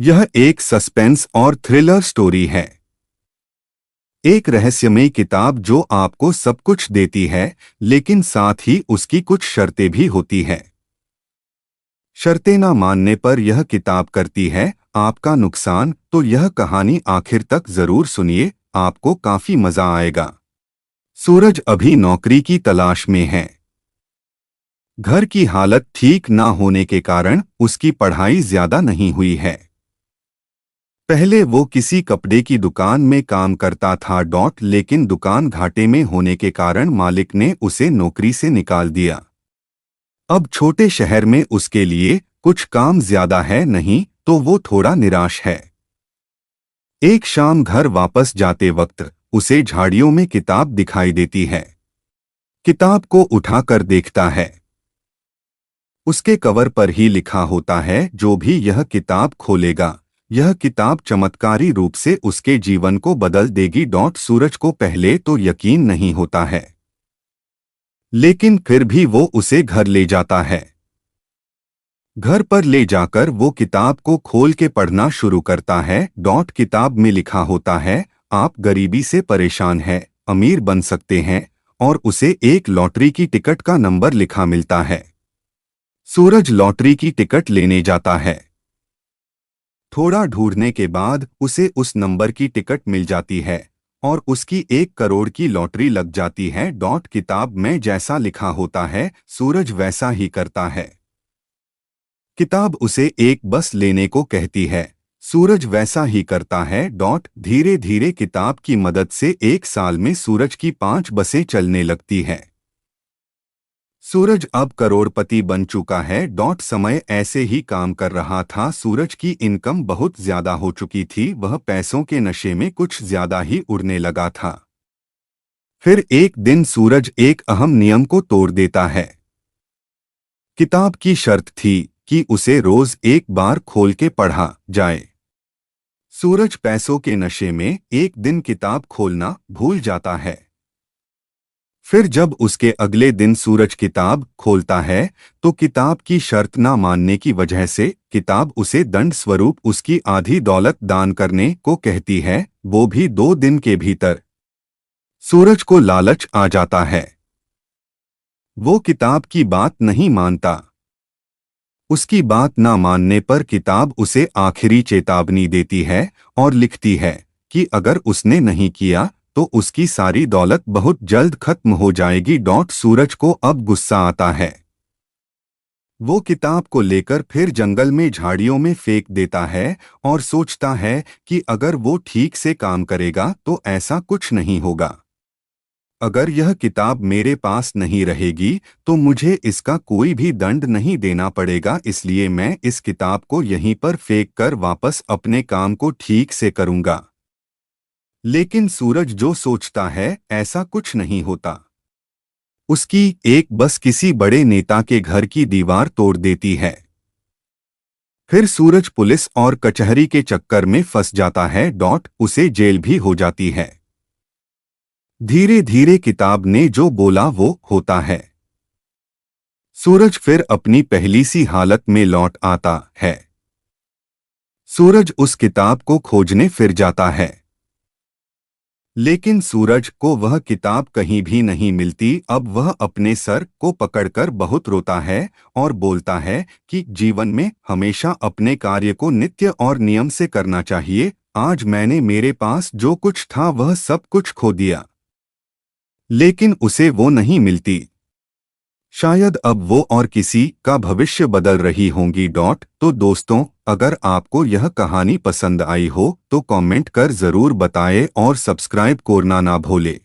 यह एक सस्पेंस और थ्रिलर स्टोरी है। एक रहस्यमय किताब जो आपको सब कुछ देती है, लेकिन साथ ही उसकी कुछ शर्तें भी होती है। शर्तें ना मानने पर यह किताब करती है आपका नुकसान। तो यह कहानी आखिर तक जरूर सुनिए, आपको काफी मजा आएगा। सूरज अभी नौकरी की तलाश में है। घर की हालत ठीक ना होने के कारण उसकी पढ़ाई ज्यादा नहीं हुई है। पहले वो किसी कपड़े की दुकान में काम करता था लेकिन दुकान घाटे में होने के कारण मालिक ने उसे नौकरी से निकाल दिया। अब छोटे शहर में उसके लिए कुछ काम ज्यादा है नहीं, तो वो थोड़ा निराश है। एक शाम घर वापस जाते वक्त उसे झाड़ियों में किताब दिखाई देती है। किताब को उठाकर देखता है। उसके कवर पर ही लिखा होता है, जो भी यह किताब खोलेगा, यह किताब चमत्कारी रूप से उसके जीवन को बदल देगी। सूरज को पहले तो यकीन नहीं होता है, लेकिन फिर भी वो उसे घर ले जाता है। घर पर ले जाकर वो किताब को खोल के पढ़ना शुरू करता है। किताब में लिखा होता है, आप गरीबी से परेशान हैं, अमीर बन सकते हैं, और उसे एक लॉटरी की टिकट का नंबर लिखा मिलता है। सूरज लॉटरी की टिकट लेने जाता है। थोड़ा ढूंढने के बाद उसे उस नंबर की टिकट मिल जाती है और उसकी 1 करोड़ की लॉटरी लग जाती है। किताब में जैसा लिखा होता है, सूरज वैसा ही करता है। किताब उसे एक बस लेने को कहती है, सूरज वैसा ही करता है। धीरे धीरे किताब की मदद से 1 साल में सूरज की 5 बसें चलने लगती है। सूरज अब करोड़पति बन चुका है। समय ऐसे ही काम कर रहा था। सूरज की इनकम बहुत ज्यादा हो चुकी थी, वह पैसों के नशे में कुछ ज्यादा ही उड़ने लगा था। फिर एक दिन सूरज एक अहम नियम को तोड़ देता है। किताब की शर्त थी कि उसे रोज एक बार खोल के पढ़ा जाए। सूरज पैसों के नशे में एक दिन किताब खोलना भूल जाता है। फिर जब उसके अगले दिन सूरज किताब खोलता है, तो किताब की शर्त ना मानने की वजह से किताब उसे दंड स्वरूप उसकी आधी दौलत दान करने को कहती है, वो भी 2 दिन के भीतर। सूरज को लालच आ जाता है। वो किताब की बात नहीं मानता। उसकी बात ना मानने पर किताब उसे आखिरी चेतावनी देती है और लिखती है कि अगर उसने नहीं किया तो उसकी सारी दौलत बहुत जल्द खत्म हो जाएगी। सूरज को अब गुस्सा आता है। वो किताब को लेकर फिर जंगल में झाड़ियों में फेंक देता है और सोचता है कि अगर वो ठीक से काम करेगा तो ऐसा कुछ नहीं होगा। अगर यह किताब मेरे पास नहीं रहेगी तो मुझे इसका कोई भी दंड नहीं देना पड़ेगा, इसलिए मैं इस किताब को यहीं पर फेंक कर वापस अपने काम को ठीक से करूंगा। लेकिन सूरज जो सोचता है ऐसा कुछ नहीं होता। उसकी एक बस किसी बड़े नेता के घर की दीवार तोड़ देती है। फिर सूरज पुलिस और कचहरी के चक्कर में फंस जाता है। उसे जेल भी हो जाती है। धीरे धीरे किताब ने जो बोला वो होता है। सूरज फिर अपनी पहली सी हालत में लौट आता है। सूरज उस किताब को खोजने फिर जाता है, लेकिन सूरज को वह किताब कहीं भी नहीं मिलती। अब वह अपने सर को पकड़कर बहुत रोता है और बोलता है कि जीवन में हमेशा अपने कार्य को नित्य और नियम से करना चाहिए। आज मैंने मेरे पास जो कुछ था वह सब कुछ खो दिया, लेकिन उसे वो नहीं मिलती। शायद अब वो और किसी का भविष्य बदल रही होंगी। तो दोस्तों, अगर आपको यह कहानी पसंद आई हो तो कमेंट कर जरूर बताएं और सब्सक्राइब करना ना भूलें।